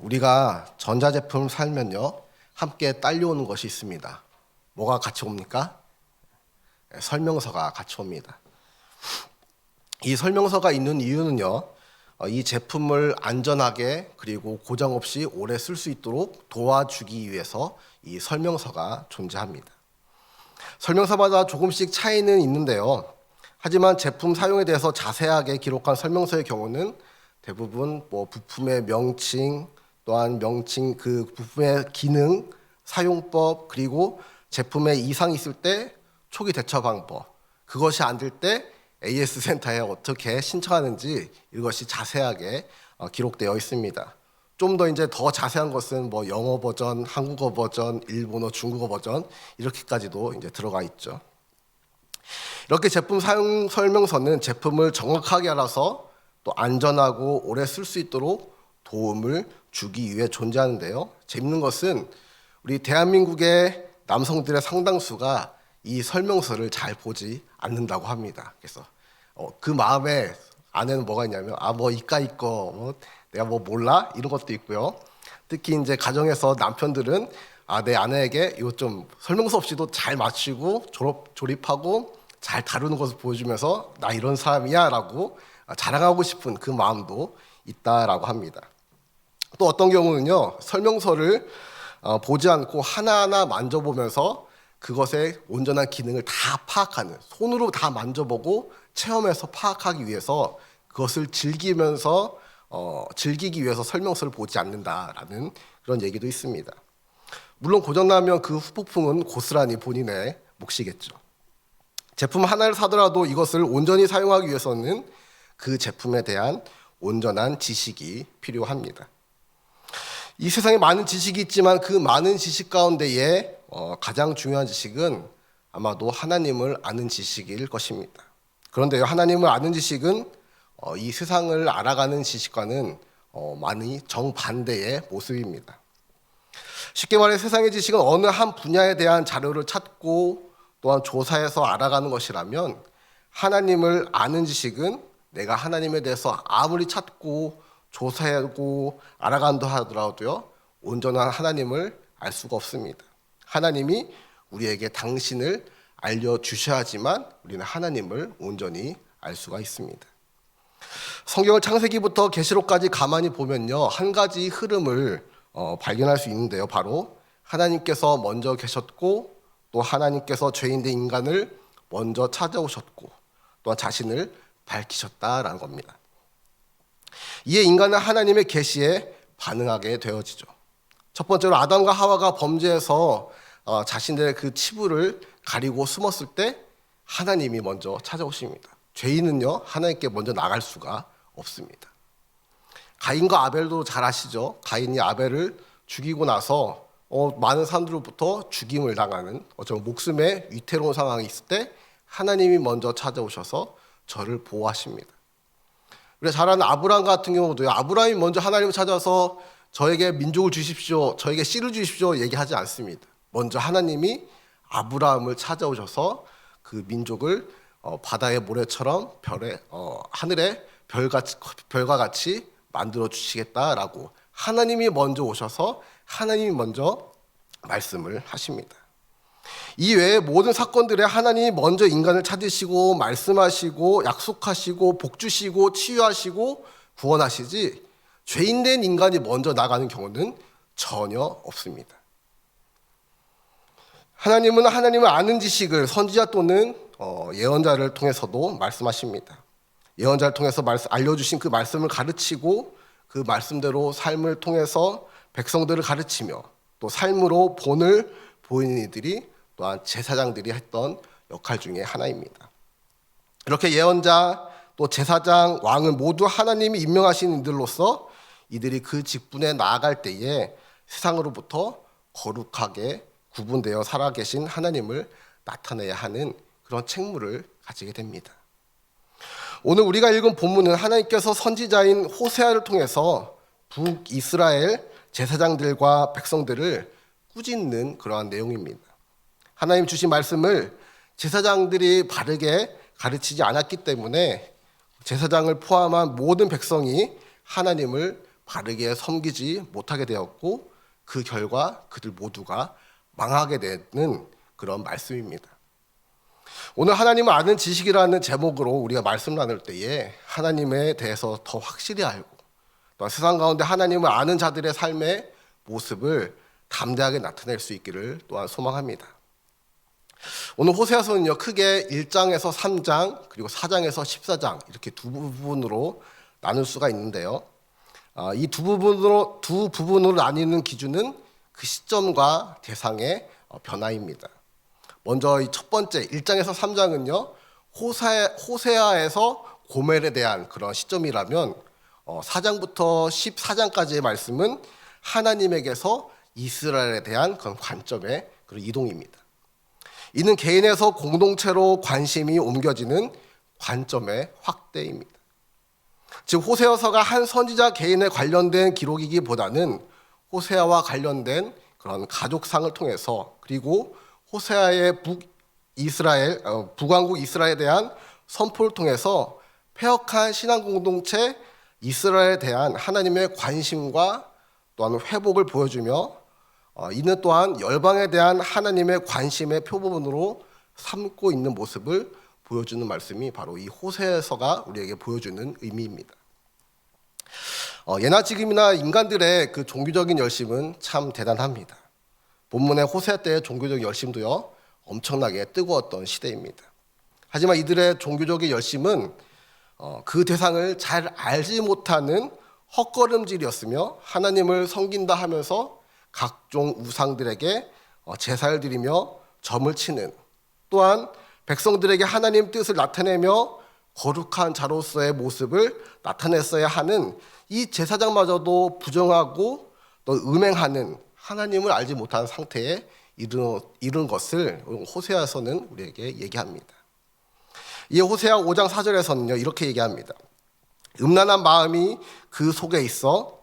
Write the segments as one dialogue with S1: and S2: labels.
S1: 우리가 전자제품 살면요 함께 딸려오는 것이 있습니다. 뭐가 같이 옵니까? 설명서가 같이 옵니다. 이 설명서가 있는 이유는요, 이 제품을 안전하게 그리고 고장 없이 오래 쓸 수 있도록 도와주기 위해서 이 설명서가 존재합니다. 설명서마다 조금씩 차이는 있는데요. 하지만 제품 사용에 대해서 자세하게 기록한 설명서의 경우는 대부분 부품의 명칭, 또한 명칭 그 부품의 기능, 사용법, 그리고 제품에 이상이 있을 때 초기 대처 방법, 그것이 안 될 때 AS 센터에 어떻게 신청하는지 이것이 자세하게 기록되어 있습니다. 좀 더 자세한 것은 영어 버전, 한국어 버전, 일본어, 중국어 버전 이렇게까지도 들어가 있죠. 이렇게 제품 사용 설명서는 제품을 정확하게 알아서 또 안전하고 오래 쓸 수 있도록 도움을 주기 위해 존재하는데요. 재밌는 것은 우리 대한민국의 남성들의 상당수가 이 설명서를 잘 보지 않는다고 합니다. 그래서 그 마음에 안에는 뭐가 있냐면 이까 있고 내가 몰라 이런 것도 있고요. 특히 이제 가정에서 남편들은 내 아내에게 이거 좀 설명서 없이도 잘 맞추고 조립하고 잘 다루는 것을 보여주면서 나 이런 사람이야라고 자랑하고 싶은 그 마음도 있다라고 합니다. 또 어떤 경우는요, 설명서를 보지 않고 하나하나 만져보면서 그것의 온전한 기능을 다 파악하는, 손으로 다 만져보고 체험해서 파악하기 위해서 그것을 즐기기 위해서 설명서를 보지 않는다라는 그런 얘기도 있습니다. 물론 고장나면 그 후폭풍은 고스란히 본인의 몫이겠죠. 제품 하나를 사더라도 이것을 온전히 사용하기 위해서는 그 제품에 대한 온전한 지식이 필요합니다. 이 세상에 많은 지식이 있지만 그 많은 지식 가운데에 가장 중요한 지식은 아마도 하나님을 아는 지식일 것입니다. 그런데요, 하나님을 아는 지식은 이 세상을 알아가는 지식과는 많이 정반대의 모습입니다. 쉽게 말해 세상의 지식은 어느 한 분야에 대한 자료를 찾고 또한 조사해서 알아가는 것이라면, 하나님을 아는 지식은 내가 하나님에 대해서 아무리 찾고 조사하고 알아간다 하더라도요, 온전한 하나님을 알 수가 없습니다. 하나님이 우리에게 당신을 알려주셔야지만 우리는 하나님을 온전히 알 수가 있습니다. 성경을 창세기부터 계시록까지 가만히 보면요, 한 가지 흐름을 발견할 수 있는데요. 바로 하나님께서 먼저 계셨고, 또 하나님께서 죄인된 인간을 먼저 찾아오셨고, 또한 자신을 밝히셨다라는 겁니다. 이에 인간은 하나님의 계시에 반응하게 되어지죠. 첫 번째로 아담과 하와가 범죄해서 자신들의 그 치부를 가리고 숨었을 때 하나님이 먼저 찾아오십니다. 죄인은요, 하나님께 먼저 나갈 수가 없습니다. 가인과 아벨도 잘 아시죠? 가인이 아벨을 죽이고 나서 많은 사람들로부터 죽임을 당하는 목숨의 위태로운 상황이 있을 때 하나님이 먼저 찾아오셔서 저를 보호하십니다. 우리가 잘 아는 아브라함 같은 경우도요, 아브라함이 먼저 하나님을 찾아서 저에게 민족을 주십시오, 저에게 씨를 주십시오 얘기하지 않습니다. 먼저 하나님이 아브라함을 찾아오셔서 그 민족을 바다의 모래처럼 하늘의 별과 같이 만들어 주시겠다라고 하나님이 먼저 오셔서 하나님이 먼저 말씀을 하십니다. 이 외에 모든 사건들에 하나님이 먼저 인간을 찾으시고 말씀하시고 약속하시고 복주시고 치유하시고 구원하시지, 죄인된 인간이 먼저 나가는 경우는 전혀 없습니다. 하나님은 하나님을 아는 지식을 선지자 또는 예언자를 통해서도 말씀하십니다. 예언자를 통해서 알려주신 그 말씀을 가르치고 그 말씀대로 삶을 통해서 백성들을 가르치며 또 삶으로 본을 보이는 이들이 또한 제사장들이 했던 역할 중에 하나입니다. 이렇게 예언자, 또 제사장, 왕은 모두 하나님이 임명하신 이들로서 이들이 그 직분에 나아갈 때에 세상으로부터 거룩하게 구분되어 살아계신 하나님을 나타내야 하는 그런 책무를 가지게 됩니다. 오늘 우리가 읽은 본문은 하나님께서 선지자인 호세아를 통해서 북이스라엘 제사장들과 백성들을 꾸짖는 그러한 내용입니다. 하나님 주신 말씀을 제사장들이 바르게 가르치지 않았기 때문에 제사장을 포함한 모든 백성이 하나님을 바르게 섬기지 못하게 되었고 그 결과 그들 모두가 망하게 되는 그런 말씀입니다. 오늘 하나님을 아는 지식이라는 제목으로 우리가 말씀 나눌 때에 하나님에 대해서 더 확실히 알고 또 세상 가운데 하나님을 아는 자들의 삶의 모습을 담대하게 나타낼 수 있기를 또한 소망합니다. 오늘 호세아서는요, 크게 1장에서 3장 그리고 4장에서 14장 이렇게 두 부분으로 나눌 수가 있는데요. 이 두 부분으로 나뉘는 기준은 그 시점과 대상의 변화입니다. 먼저 이 첫 번째 1장에서 3장은요, 호세아에서 고멜에 대한 그런 시점이라면 4장부터 14장까지의 말씀은 하나님에게서 이스라엘에 대한 그런 관점의 그런 이동입니다. 이는 개인에서 공동체로 관심이 옮겨지는 관점의 확대입니다. 즉 호세아서가 한 선지자 개인에 관련된 기록이기보다는 호세아와 관련된 그런 가족상을 통해서 그리고 호세아의 북왕국 이스라엘에 대한 선포를 통해서 폐역한 신앙 공동체 이스라엘에 대한 하나님의 관심과 또한 회복을 보여주며 이는 또한 열방에 대한 하나님의 관심의 표본으로 삼고 있는 모습을 보여주는 말씀이 바로 이 호세아서가 우리에게 보여주는 의미입니다. 예나 지금이나 인간들의 그 종교적인 열심은 참 대단합니다. 본문의 호세아 때의 종교적 열심도요, 엄청나게 뜨거웠던 시대입니다. 하지만 이들의 종교적인 열심은 그 대상을 잘 알지 못하는 헛걸음질이었으며 하나님을 섬긴다 하면서 각종 우상들에게 제사를 드리며 점을 치는, 또한 백성들에게 하나님 뜻을 나타내며 거룩한 자로서의 모습을 나타냈어야 하는 이 제사장마저도 부정하고 또 음행하는 하나님을 알지 못하는 상태에 이른 것을 호세아서는 우리에게 얘기합니다. 이 호세아 5장 4절에서는요, 이렇게 얘기합니다. 음란한 마음이 그 속에 있어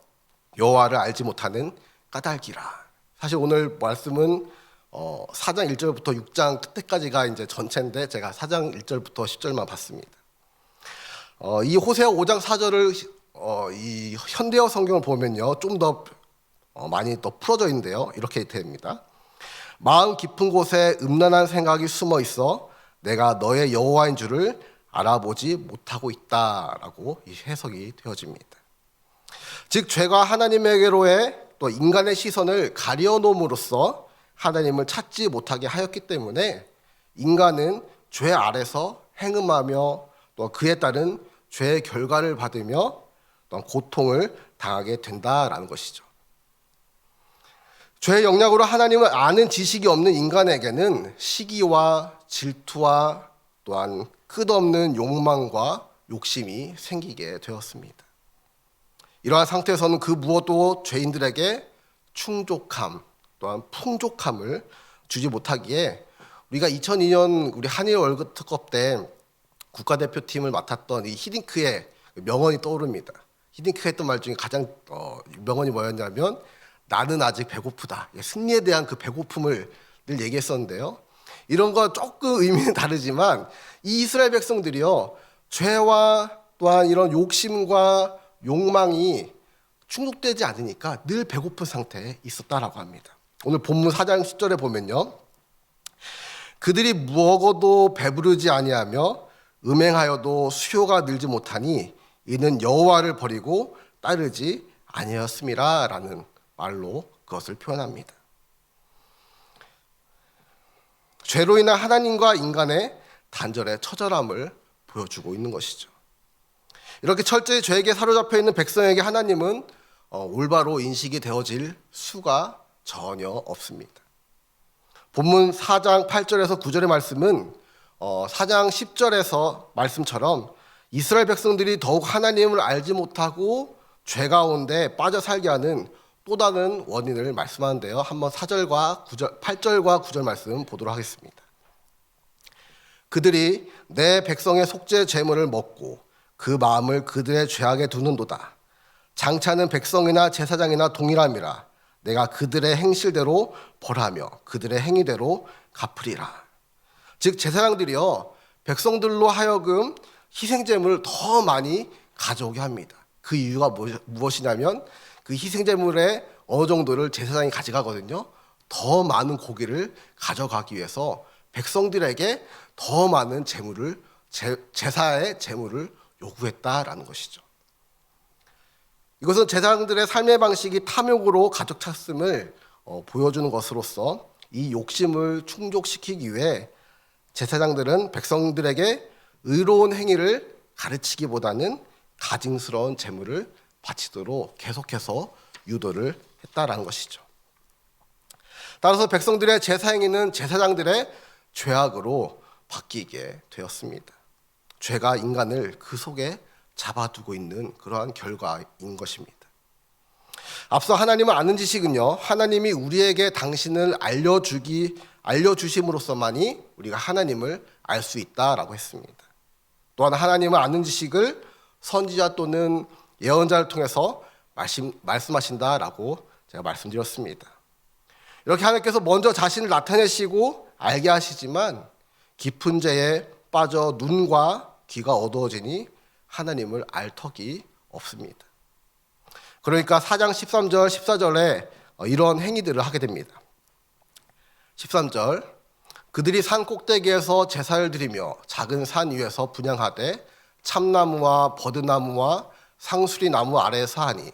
S1: 여호와를 알지 못하는 까닭이라. 사실 오늘 말씀은 4장 1절부터 6장 끝에까지가 이제 전체인데 제가 4장 1절부터 10절만 봤습니다. 이 호세아 5장 4절을 이 현대어 성경을 보면요, 좀 더 많이 더 풀어져 있는데요, 이렇게 됩니다. 마음 깊은 곳에 음란한 생각이 숨어 있어 내가 너의 여호와인 줄을 알아보지 못하고 있다라고 이 해석이 되어집니다. 즉 죄가 하나님에게로의 또 인간의 시선을 가려놓음으로써 하나님을 찾지 못하게 하였기 때문에 인간은 죄 아래서 행음하며 또 그에 따른 죄의 결과를 받으며 또 고통을 당하게 된다라는 것이죠. 죄의 영향으로 하나님을 아는 지식이 없는 인간에게는 시기와 질투와 또한 끝없는 욕망과 욕심이 생기게 되었습니다. 이러한 상태에서는 그 무엇도 죄인들에게 충족함 또한 풍족함을 주지 못하기에 우리가 2002년 우리 한일 월드컵 때 국가대표팀을 맡았던 이 히딩크의 명언이 떠오릅니다. 히딩크가 했던 말 중에 가장 명언이 뭐였냐면 나는 아직 배고프다. 승리에 대한 그 배고픔을 늘 얘기했었는데요. 이런 건 조금 의미는 다르지만 이 이스라엘 백성들이요, 죄와 또한 이런 욕심과 욕망이 충족되지 않으니까 늘 배고픈 상태에 있었다라고 합니다. 오늘 본문 4장 10절에 보면요, 그들이 먹어도 배부르지 아니하며 음행하여도 수요가 늘지 못하니 이는 여호와를 버리고 따르지 아니하였음이라라는 말로 그것을 표현합니다. 죄로 인한 하나님과 인간의 단절의 처절함을 보여주고 있는 것이죠. 이렇게 철저히 죄에게 사로잡혀 있는 백성에게 하나님은 올바로 인식이 되어질 수가 전혀 없습니다. 본문 4장 8절에서 9절의 말씀은 4장 10절에서 말씀처럼 이스라엘 백성들이 더욱 하나님을 알지 못하고 죄 가운데 빠져 살게 하는 또 다른 원인을 말씀하는데요. 한번 8절과 9절 말씀 보도록 하겠습니다. 그들이 내 백성의 속죄 제물을 먹고 그 마음을 그들의 죄악에 두는도다. 장차는 백성이나 제사장이나 동일함이라. 내가 그들의 행실대로 벌하며 그들의 행위대로 갚으리라. 즉 제사장들이요, 백성들로 하여금 희생제물을 더 많이 가져오게 합니다. 그 이유가 무엇이냐면 그 희생제물의 어느 정도를 제사장이 가져가거든요. 더 많은 고기를 가져가기 위해서 백성들에게 더 많은 제사의 제물을 요구했다라는 것이죠. 이것은 제사장들의 삶의 방식이 탐욕으로 가득 찼음을 보여주는 것으로서 이 욕심을 충족시키기 위해 제사장들은 백성들에게 의로운 행위를 가르치기보다는 가증스러운 제물을 바치도록 계속해서 유도를 했다라는 것이죠. 따라서 백성들의 제사 행위는 제사장들의 죄악으로 바뀌게 되었습니다. 죄가 인간을 그 속에 잡아두고 있는 그러한 결과인 것입니다. 앞서 하나님을 아는 지식은요, 하나님이 우리에게 당신을 알려주심으로써만이 우리가 하나님을 알 수 있다라고 했습니다. 또한 하나님을 아는 지식을 선지자 또는 예언자를 통해서 말씀하신다라고 제가 말씀드렸습니다. 이렇게 하나님께서 먼저 자신을 나타내시고 알게 하시지만 깊은 죄에 빠져 눈과 귀가 어두워지니 하나님을 알 턱이 없습니다. 그러니까 4장 13절 14절에 이런 행위들을 하게 됩니다. 13절 그들이 산 꼭대기에서 제사를 드리며 작은 산 위에서 분향하되 참나무와 버드나무와 상수리나무 아래에서 하니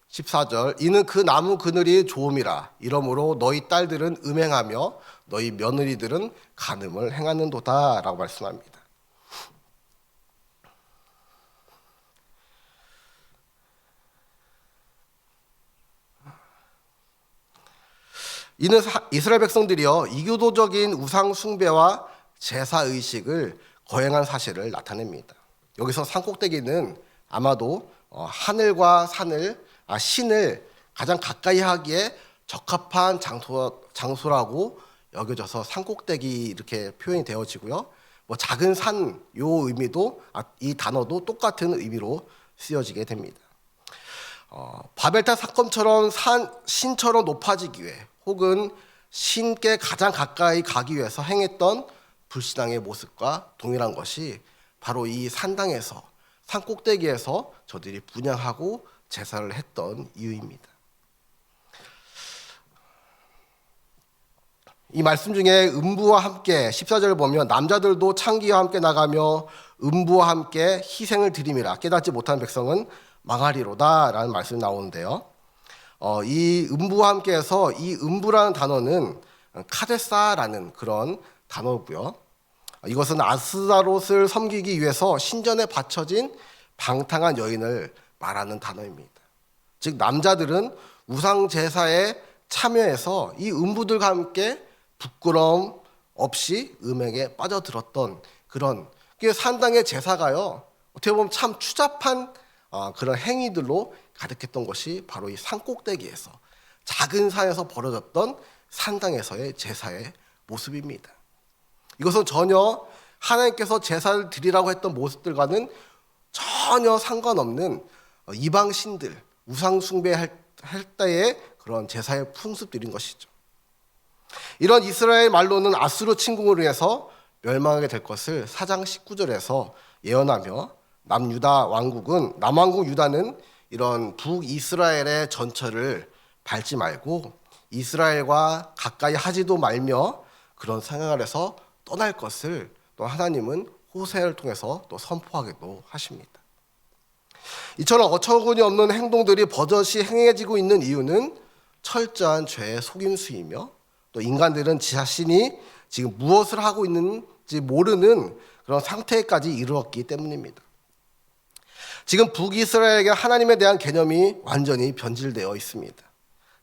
S1: 14절 이는 그 나무 그늘이 좋음이라 이러므로 너희 딸들은 음행하며 너희 며느리들은 간음을 행하는도다 라고 말씀합니다. 이는 이스라엘 백성들이요 이교도적인 우상 숭배와 제사 의식을 거행한 사실을 나타냅니다. 여기서 산꼭대기는 아마도 하늘과 신을 가장 가까이 하기에 적합한 장소라고 여겨져서 산꼭대기 이렇게 표현이 되어지고요. 작은 산 요 의미도 이 단어도 똑같은 의미로 쓰여지게 됩니다. 바벨탑 사건처럼 신처럼 높아지기 위해 혹은 신께 가장 가까이 가기 위해서 행했던 불신앙의 모습과 동일한 것이 바로 이 산당에서 산꼭대기에서 저들이 분향하고 제사를 했던 이유입니다. 이 말씀 중에 음부와 함께 14절을 보면 남자들도 창기와 함께 나가며 음부와 함께 희생을 드림이라 깨닫지 못한 백성은 망하리로다 라는 말씀이 나오는데요. 이 음부와 함께해서 이 음부라는 단어는 카데사라는 그런 단어고요. 이것은 아스다롯을 섬기기 위해서 신전에 바쳐진 방탕한 여인을 말하는 단어입니다. 즉 남자들은 우상 제사에 참여해서 이 음부들과 함께 부끄러움 없이 음행에 빠져들었던 그런 산당의 제사가요. 어떻게 보면 참 추잡한 그런 행위들로 가득했던 것이 바로 이 산꼭대기에서 작은 산에서 벌어졌던 산당에서의 제사의 모습입니다. 이것은 전혀 하나님께서 제사를 드리라고 했던 모습들과는 전혀 상관없는 이방 신들, 우상 숭배할 때의 그런 제사의 풍습들인 것이죠. 이런 이스라엘 말로는 아수르 침공으로 인해서 멸망하게 될 것을 4장 19절에서 예언하며 남왕국 유다는 이런 북이스라엘의 전철을 밟지 말고 이스라엘과 가까이 하지도 말며 그런 상황 아래서 떠날 것을 또 하나님은 호세를 통해서 또 선포하기도 하십니다. 이처럼 어처구니 없는 행동들이 버젓이 행해지고 있는 이유는 철저한 죄의 속임수이며 또 인간들은 자신이 지금 무엇을 하고 있는지 모르는 그런 상태까지 이르렀기 때문입니다. 지금 북이스라엘에게 하나님에 대한 개념이 완전히 변질되어 있습니다.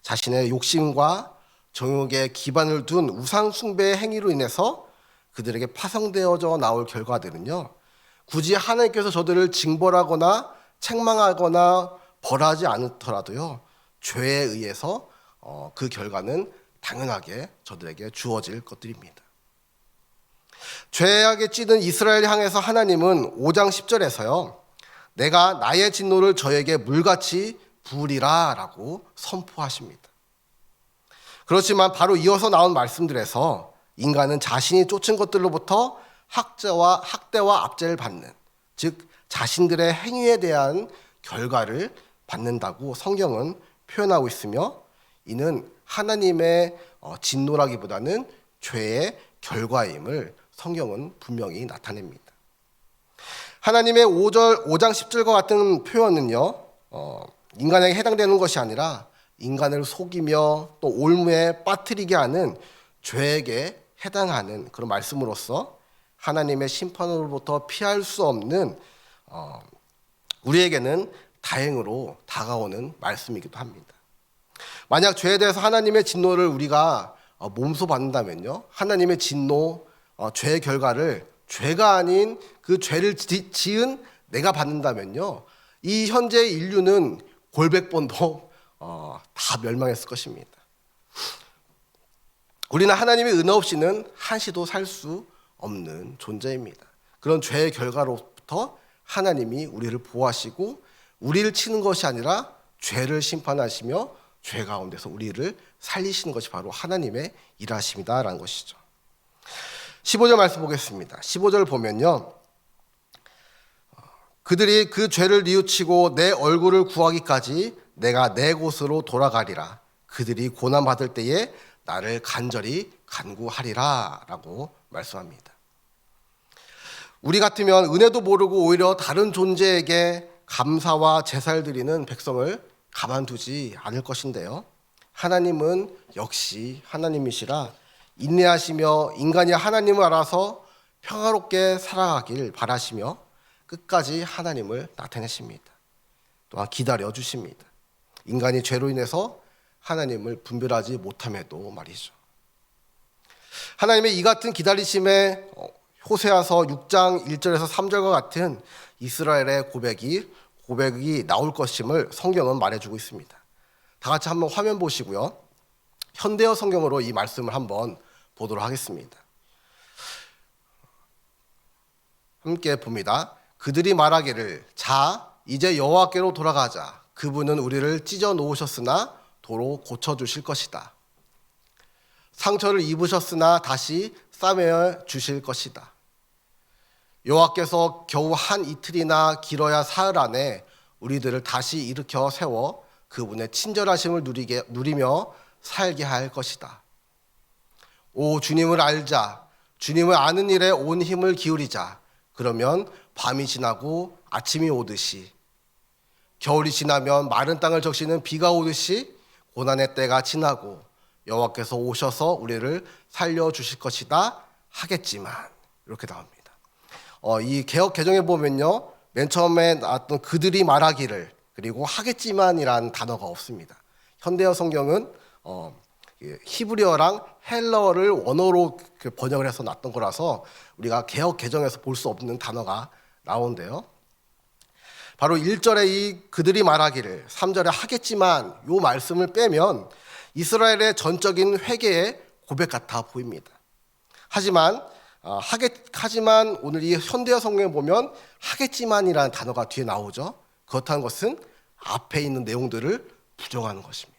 S1: 자신의 욕심과 정욕에 기반을 둔 우상 숭배의 행위로 인해서 그들에게 파송되어져 나올 결과들은요, 굳이 하나님께서 저들을 징벌하거나 책망하거나 벌하지 않더라도요, 죄에 의해서 그 결과는 당연하게 저들에게 주어질 것들입니다. 죄악에 찌든 이스라엘 향해서 하나님은 5장 10절에서요, 내가 나의 진노를 저에게 물같이 부으리라 라고 선포하십니다. 그렇지만 바로 이어서 나온 말씀들에서 인간은 자신이 쫓은 것들로부터 학대와 압제를 받는, 즉 자신들의 행위에 대한 결과를 받는다고 성경은 표현하고 있으며, 이는 하나님의 진노라기보다는 죄의 결과임을 성경은 분명히 나타냅니다. 하나님의 5장 10절과 같은 표현은요, 인간에게 해당되는 것이 아니라 인간을 속이며 또 올무에 빠뜨리게 하는 죄에게 해당하는 그런 말씀으로서 하나님의 심판으로부터 피할 수 없는 우리에게는 다행으로 다가오는 말씀이기도 합니다. 만약 죄에 대해서 하나님의 진노를 우리가 몸소 받는다면요, 하나님의 진노, 죄의 결과를 죄가 아닌 그 죄를 지은 내가 받는다면요, 이 현재 인류는 골백번도 다 멸망했을 것입니다. 우리는 하나님의 은혜 없이는 한시도 살 수 없는 존재입니다. 그런 죄의 결과로부터 하나님이 우리를 보호하시고 우리를 치는 것이 아니라 죄를 심판하시며 죄 가운데서 우리를 살리시는 것이 바로 하나님의 일하심이다라는 것이죠. 15절 말씀 보겠습니다. 15절 보면요, 그들이 그 죄를 뉘우치고 내 얼굴을 구하기까지 내가 내 곳으로 돌아가리라. 그들이 고난받을 때에 나를 간절히 간구하리라 라고 말씀합니다. 우리 같으면 은혜도 모르고 오히려 다른 존재에게 감사와 제사를 드리는 백성을 가만두지 않을 것인데요, 하나님은 역시 하나님이시라 인내하시며 인간이 하나님을 알아서 평화롭게 살아가길 바라시며 끝까지 하나님을 나타내십니다. 또한 기다려 주십니다. 인간이 죄로 인해서 하나님을 분별하지 못함에도 말이죠. 하나님의 이 같은 기다리심에 호세아서 6장 1절에서 3절과 같은 이스라엘의 고백이 나올 것임을 성경은 말해주고 있습니다. 다 같이 한번 화면 보시고요, 현대어 성경으로 이 말씀을 한번 보도록 하겠습니다. 함께 봅니다. 그들이 말하기를 자 이제 여호와께로 돌아가자. 그분은 우리를 찢어 놓으셨으나 도로 고쳐주실 것이다. 상처를 입으셨으나 다시 싸매어 주실 것이다. 여호와께서 겨우 한 이틀이나 길어야 사흘 안에 우리들을 다시 일으켜 세워 그분의 친절하심을 누리며 살게 할 것이다. 오 주님을 알자. 주님을 아는 일에 온 힘을 기울이자. 그러면 밤이 지나고 아침이 오듯이, 겨울이 지나면 마른 땅을 적시는 비가 오듯이 고난의 때가 지나고 여호와께서 오셔서 우리를 살려주실 것이다 하겠지만, 이렇게 나옵니다. 이 개역 개정에 보면요, 맨 처음에 나왔던 그들이 말하기를 그리고 하겠지만이라는 단어가 없습니다. 현대어 성경은 히브리어랑 헬러어를 원어로 번역을 해서 놨던 거라서 우리가 개역 개정에서 볼 수 없는 단어가 나오는데요, 바로 1절에 이 그들이 말하기를, 3절에 하겠지만 이 말씀을 빼면 이스라엘의 전적인 회개의 고백 같아 보입니다. 하지만 오늘 이 현대어 성경에 보면 하겠지만이라는 단어가 뒤에 나오죠. 그렇다는 것은 앞에 있는 내용들을 부정하는 것입니다.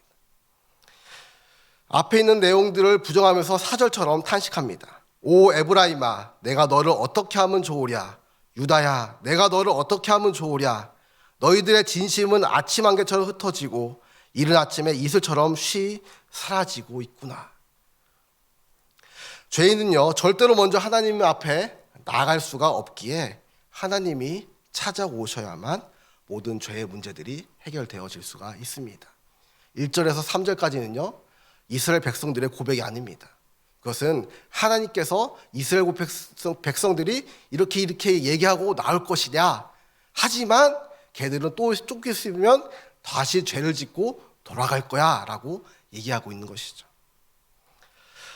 S1: 앞에 있는 내용들을 부정하면서 4절처럼 탄식합니다. 오 에브라임아, 내가 너를 어떻게 하면 좋으랴. 유다야, 내가 너를 어떻게 하면 좋으랴. 너희들의 진심은 아침 안개처럼 흩어지고 이른 아침에 이슬처럼 쉬 사라지고 있구나. 죄인은요, 절대로 먼저 하나님 앞에 나아갈 수가 없기에 하나님이 찾아오셔야만 모든 죄의 문제들이 해결되어질 수가 있습니다. 1절에서 3절까지는요, 이스라엘 백성들의 고백이 아닙니다. 그것은 하나님께서 이스라엘 백성들이 이렇게 얘기하고 나올 것이냐, 하지만 걔들은 또 쫓겼으면 다시 죄를 짓고 돌아갈 거야 라고 얘기하고 있는 것이죠.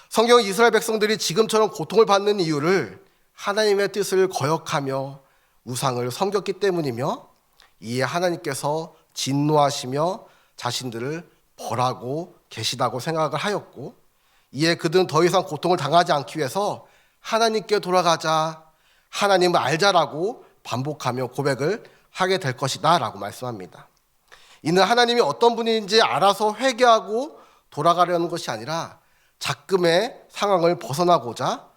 S1: 성경은 이스라엘 백성들이 지금처럼 고통을 받는 이유를 하나님의 뜻을 거역하며 우상을 섬겼기 때문이며, 이에 하나님께서 진노하시며 자신들을 벌하고 계시다고 생각을 하였고, 이에 그들은 더 이상 고통을 당하지 않기 위해서 하나님께 돌아가자, 하나님을 알자라고 반복하며 고백을 하게 될 것이다 라고 말씀합니다. 이는 하나님이 어떤 분인지 알아서 회개하고 돌아가려는 것이 아니라 작금의 상황을 벗어나고자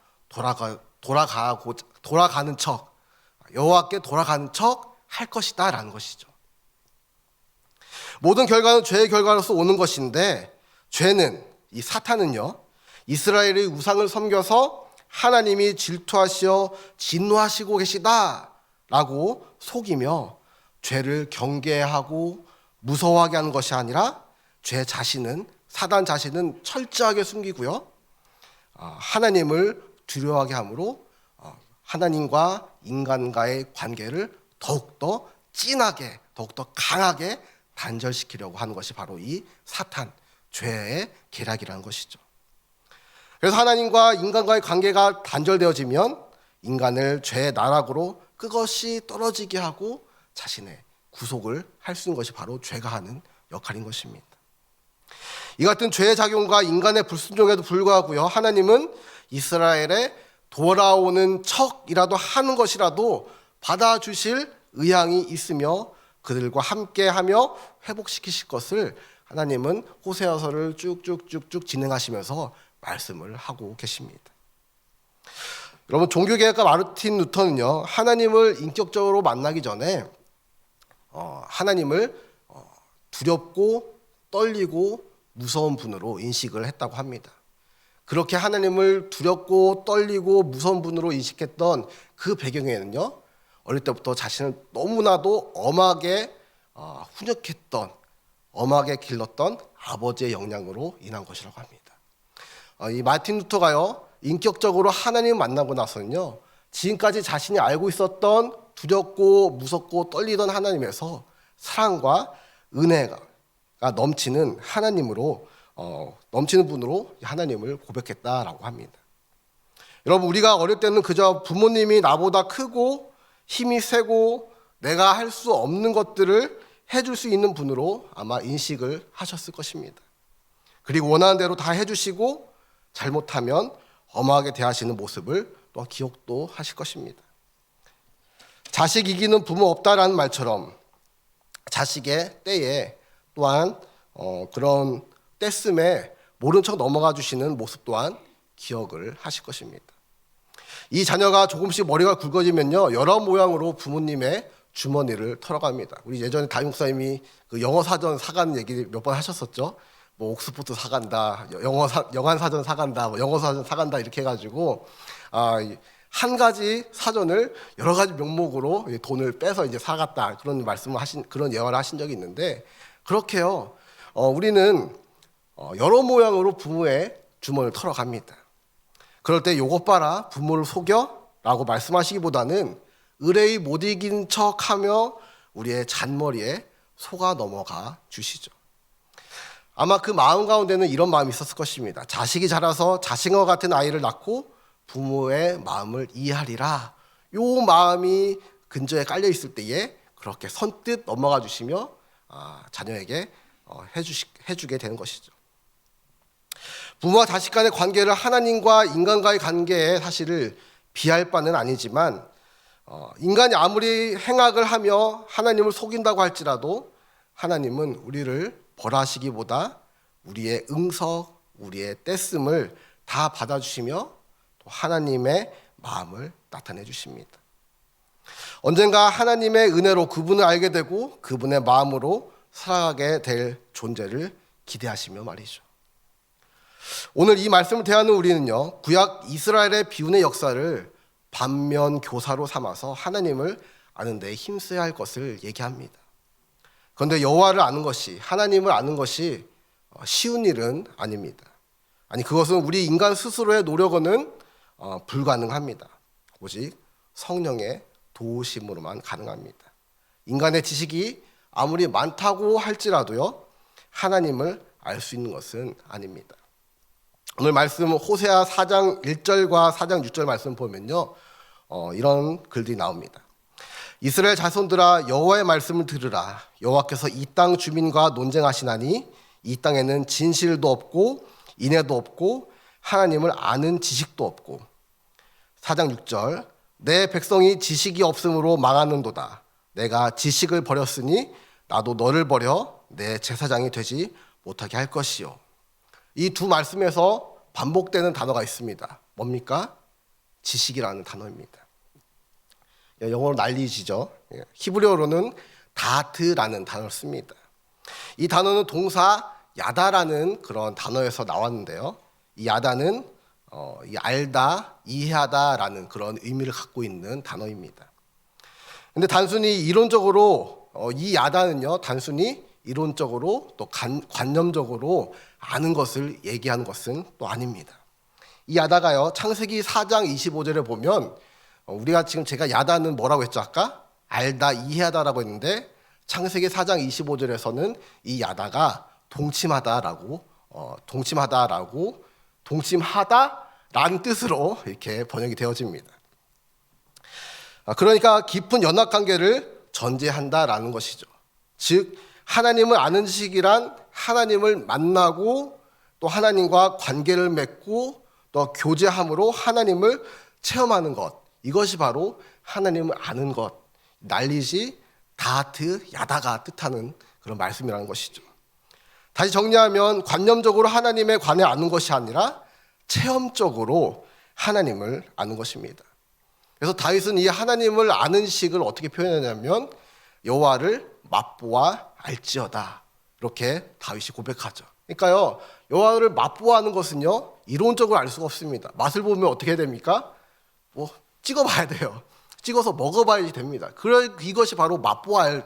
S1: 돌아가는 척, 여호와께 돌아가는 척 할 것이다 라는 것이죠. 모든 결과는 죄의 결과로서 오는 것인데 죄는, 이 사탄은요, 이스라엘의 우상을 섬겨서 하나님이 질투하시어 진노하시고 계시다라고 속이며 죄를 경계하고 무서워하게 하는 것이 아니라 죄 자신은, 사단 자신은 철저하게 숨기고요, 하나님을 두려워하게 함으로 하나님과 인간과의 관계를 더욱더 진하게, 더욱더 강하게 단절시키려고 하는 것이 바로 이 사탄, 죄의 계략이라는 것이죠. 그래서 하나님과 인간과의 관계가 단절되어지면 인간을 죄의 나락으로 끝없이 떨어지게 하고 자신의 구속을 할 수 있는 것이 바로 죄가 하는 역할인 것입니다. 이 같은 죄의 작용과 인간의 불순종에도 불구하고요, 하나님은 이스라엘의 돌아오는 척이라도 하는 것이라도 받아주실 의향이 있으며 그들과 함께하며 회복시키실 것을 하나님은 호세아서를 쭉쭉쭉쭉 진행하시면서 말씀을 하고 계십니다. 여러분, 종교개혁가 마르틴 루터는요, 하나님을 인격적으로 만나기 전에 하나님을 두렵고 떨리고 무서운 분으로 인식을 했다고 합니다. 그렇게 하나님을 두렵고 떨리고 무서운 분으로 인식했던 그 배경에는요, 어릴 때부터 자신을 너무나도 엄하게 훈육했던, 엄하게 길렀던 아버지의 영향으로 인한 것이라고 합니다. 이 마틴 루터가요, 인격적으로 하나님을 만나고 나서는요, 지금까지 자신이 알고 있었던 두렵고 무섭고 떨리던 하나님에서 사랑과 은혜가 넘치는 하나님으로, 넘치는 분으로 하나님을 고백했다라고 합니다. 여러분, 우리가 어릴 때는 그저 부모님이 나보다 크고 힘이 세고 내가 할 수 없는 것들을 해줄 수 있는 분으로 아마 인식을 하셨을 것입니다. 그리고 원하는 대로 다 해주시고 잘못하면 엄하게 대하시는 모습을 또 기억도 하실 것입니다. 자식 이기는 부모 없다라는 말처럼 자식의 때에 또한 그런 떼씀에 모른 척 넘어가 주시는 모습 또한 기억을 하실 것입니다. 이 자녀가 조금씩 머리가 굵어지면요, 여러 모양으로 부모님의 주머니를 털어갑니다. 우리 예전에 담임 목사님이 그 영어 사전 사가는 얘기 몇 번 하셨었죠. 뭐 옥스포드 사간다, 영한 사전 사간다, 뭐 영어 사전 사간다 이렇게 해가지고 한 가지 사전을 여러 가지 명목으로 돈을 빼서 이제 사갔다, 그런 말씀을 하신, 그런 예언을 하신 적이 있는데, 그렇게요, 우리는 여러 모양으로 부모의 주머니를 털어갑니다. 그럴 때 요것 봐라, 부모를 속여? 라고 말씀하시기보다는 의뢰의 못 이긴 척하며 우리의 잔머리에 속아 넘어가 주시죠. 아마 그 마음 가운데는 이런 마음이 있었을 것입니다. 자식이 자라서 자신과 같은 아이를 낳고 부모의 마음을 이해하리라, 요 마음이 근저에 깔려 있을 때에 그렇게 선뜻 넘어가 주시며 자녀에게 해주게 되는 것이죠. 부모와 자식 간의 관계를 하나님과 인간과의 관계에 사실을 비할 바는 아니지만, 인간이 아무리 행악을 하며 하나님을 속인다고 할지라도 하나님은 우리를 벌하시기보다 우리의 응석, 우리의 떼씀을 다 받아주시며 또 하나님의 마음을 나타내 주십니다. 언젠가 하나님의 은혜로 그분을 알게 되고 그분의 마음으로 살아가게 될 존재를 기대하시며 말이죠. 오늘 이 말씀을 대하는 우리는요, 구약 이스라엘의 비운의 역사를 반면 교사로 삼아서 하나님을 아는 데 힘써야 할 것을 얘기합니다. 그런데 여호와를 아는 것이, 하나님을 아는 것이 쉬운 일은 아닙니다. 아니, 그것은 우리 인간 스스로의 노력은 불가능합니다. 오직 성령의 도우심으로만 가능합니다. 인간의 지식이 아무리 많다고 할지라도요, 하나님을 알 수 있는 것은 아닙니다. 오늘 말씀 호세아 4장 1절과 4장 6절 말씀 보면요, 이런 글들이 나옵니다. 이스라엘 자손들아, 여호와의 말씀을 들으라. 여호와께서 이 땅 주민과 논쟁하시나니 이 땅에는 진실도 없고 인애도 없고 하나님을 아는 지식도 없고. 4장 6절, 내 백성이 지식이 없음으로 망하는도다. 내가 지식을 버렸으니 나도 너를 버려 내 제사장이 되지 못하게 할 것이요. 이 두 말씀에서 반복되는 단어가 있습니다. 뭡니까? 지식이라는 단어입니다. 영어로 난리지죠. 히브리어로는 다트라는 단어를 씁니다. 이 단어는 동사 야다라는 그런 단어에서 나왔는데요. 이 야다는 이 알다, 이해하다라는 그런 의미를 갖고 있는 단어입니다. 근데 단순히 이론적으로 이 야다는요, 단순히 이론적으로 또 관념적으로 아는 것을 얘기하는 것은 또 아닙니다. 이 야다가요, 창세기 4장 25절에 보면 우리가 지금 제가 야다는 뭐라고 했죠 아까? 알다, 이해하다라고 했는데 창세기 4장 25절에서는 이 야다가 동침하다라고 동침하다라는 뜻으로 이렇게 번역이 되어집니다. 그러니까 깊은 연합관계를 전제한다라는 것이죠. 즉 하나님을 아는 지식이란 하나님을 만나고 또 하나님과 관계를 맺고 또 교제함으로 하나님을 체험하는 것, 이것이 바로 하나님을 아는 것, 날리지 다하트 야다가 뜻하는 그런 말씀이라는 것이죠. 다시 정리하면 관념적으로 하나님에 관해 아는 것이 아니라 체험적으로 하나님을 아는 것입니다. 그래서 다윗은 이 하나님을 아는 식을 어떻게 표현하냐면 여호와를 맛보아 알지어다, 이렇게 다윗이 고백하죠. 그러니까요, 여호와를 맛보아하는 것은요 이론적으로 알 수가 없습니다. 맛을 보면 어떻게 됩니까? 찍어봐야 돼요. 찍어서 먹어봐야지 됩니다. 이것이 바로 맛보아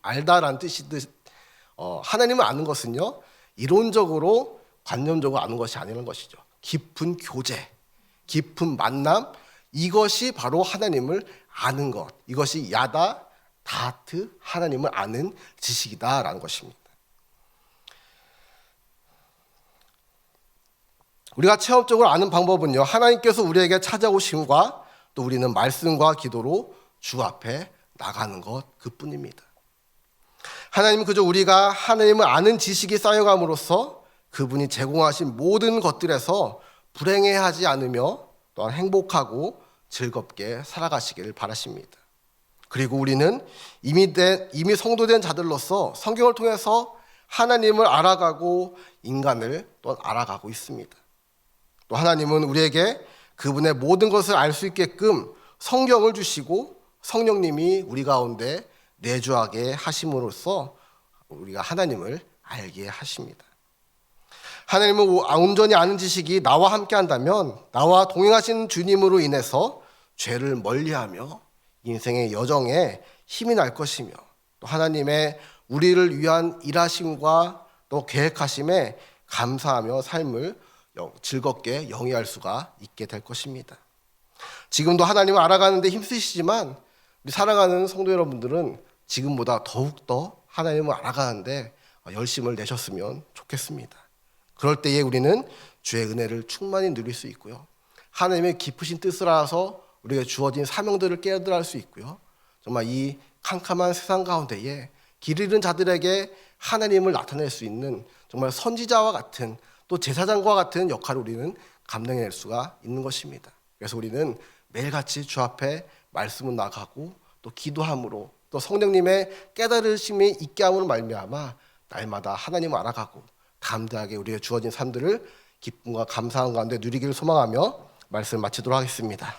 S1: 알다라는 뜻이듯 하나님을 아는 것은요 이론적으로 관념적으로 아는 것이 아니라는 것이죠. 깊은 교제, 깊은 만남, 이것이 바로 하나님을 아는 것, 이것이 야다 다하트 하나님을 아는 지식이다라는 것입니다. 우리가 체험적으로 아는 방법은요, 하나님께서 우리에게 찾아오심과 또 우리는 말씀과 기도로 주 앞에 나가는 것 그뿐입니다. 하나님은 그저 우리가 하나님을 아는 지식이 쌓여감으로써 그분이 제공하신 모든 것들에서 불행해하지 않으며 또한 행복하고 즐겁게 살아가시기를 바라십니다. 그리고 우리는 이미 성도된 자들로서 성경을 통해서 하나님을 알아가고 인간을 또 알아가고 있습니다. 또 하나님은 우리에게 그분의 모든 것을 알 수 있게끔 성경을 주시고 성령님이 우리 가운데 내주하게 하심으로써 우리가 하나님을 알게 하십니다. 하나님은 온전히 아는 지식이 나와 함께 한다면 나와 동행하신 주님으로 인해서 죄를 멀리하며 인생의 여정에 힘이 날 것이며 또 하나님의 우리를 위한 일하심과 또 계획하심에 감사하며 삶을 즐겁게 영위할 수가 있게 될 것입니다. 지금도 하나님을 알아가는 데 힘쓰시지만 우리 사랑하는 성도 여러분들은 지금보다 더욱더 하나님을 알아가는데 열심을 내셨으면 좋겠습니다. 그럴 때에 우리는 주의 은혜를 충만히 누릴 수 있고요, 하나님의 깊으신 뜻을 알아서 우리에게 주어진 사명들을 깨달을 수 있고요, 정말 이 캄캄한 세상 가운데에 길 잃은 자들에게 하나님을 나타낼 수 있는 정말 선지자와 같은 또 제사장과 같은 역할을 우리는 감당해낼 수가 있는 것입니다. 그래서 우리는 매일같이 주 앞에 말씀을 나가고 또 기도함으로 또 성령님의 깨달으심이 있게 함으로 말미암아 날마다 하나님을 알아가고 담대하게 우리의 주어진 삶들을 기쁨과 감사한 가운데 누리기를 소망하며 말씀을 마치도록 하겠습니다.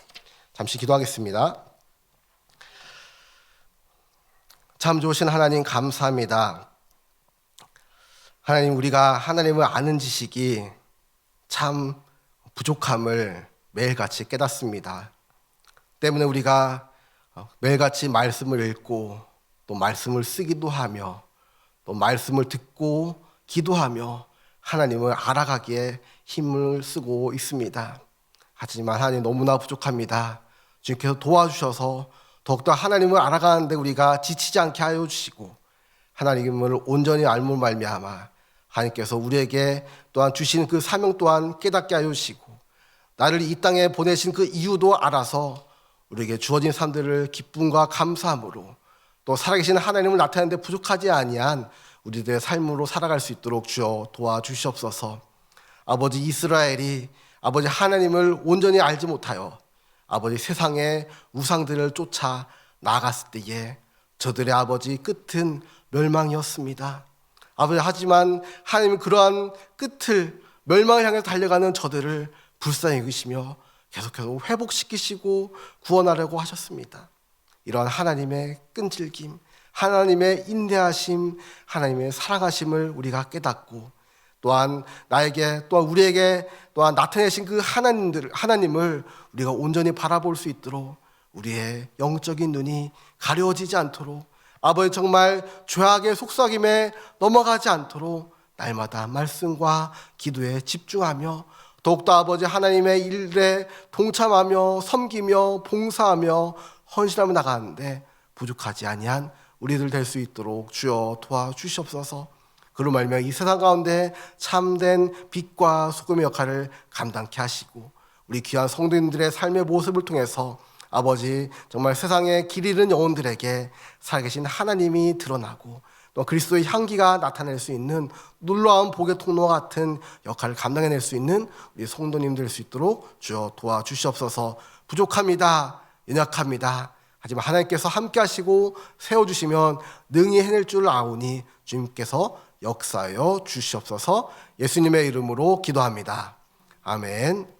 S1: 잠시 기도하겠습니다. 참 좋으신 하나님 감사합니다. 하나님, 우리가 하나님을 아는 지식이 참 부족함을 매일같이 깨닫습니다. 때문에 우리가 매일같이 말씀을 읽고 또 말씀을 쓰기도 하며 또 말씀을 듣고 기도하며 하나님을 알아가기에 힘을 쓰고 있습니다. 하지만 하나님, 너무나 부족합니다. 주님께서 도와주셔서 더욱더 하나님을 알아가는데 우리가 지치지 않게 하여 주시고 하나님을 온전히 알므로 말미암아 하나님께서 우리에게 또한 주신 그 사명 또한 깨닫게 하여 주시고 나를 이 땅에 보내신 그 이유도 알아서 우리에게 주어진 삶들을 기쁨과 감사함으로 또 살아계신 하나님을 나타내는 데 부족하지 아니한 우리들의 삶으로 살아갈 수 있도록 주여 도와주시옵소서. 아버지, 이스라엘이 아버지 하나님을 온전히 알지 못하여 아버지 세상의 우상들을 쫓아 나아갔을 때에 저들의 아버지 끝은 멸망이었습니다. 아버지, 하지만 하나님은 그러한 끝을 멸망을 향해서 달려가는 저들을 불쌍히 여기시며 계속해서 회복시키시고 구원하려고 하셨습니다. 이러한 하나님의 끈질김, 하나님의 인내하심, 하나님의 사랑하심을 우리가 깨닫고 또한 우리에게 또한 나타내신 그 하나님을 우리가 온전히 바라볼 수 있도록 우리의 영적인 눈이 가려지지 않도록 아버지 정말 죄악의 속삭임에 넘어가지 않도록 날마다 말씀과 기도에 집중하며 더욱더 아버지 하나님의 일에 동참하며 섬기며 봉사하며 헌신하며 나가는데 부족하지 아니한 우리들 될 수 있도록 주여 도와주시옵소서. 그로 말미암아 이 세상 가운데 참된 빛과 소금의 역할을 감당케 하시고 우리 귀한 성도님들의 삶의 모습을 통해서 아버지 정말 세상에 길 잃은 영혼들에게 살아계신 하나님이 드러나고 또 그리스도의 향기가 나타낼 수 있는 놀라운 복의 통로와 같은 역할을 감당해낼 수 있는 우리 성도님 될 수 있도록 주여 도와주시옵소서. 부족합니다. 연약합니다. 하지만 하나님께서 함께 하시고 세워주시면 능히 해낼 줄 아오니 주님께서 역사하여 주시옵소서. 예수님의 이름으로 기도합니다. 아멘.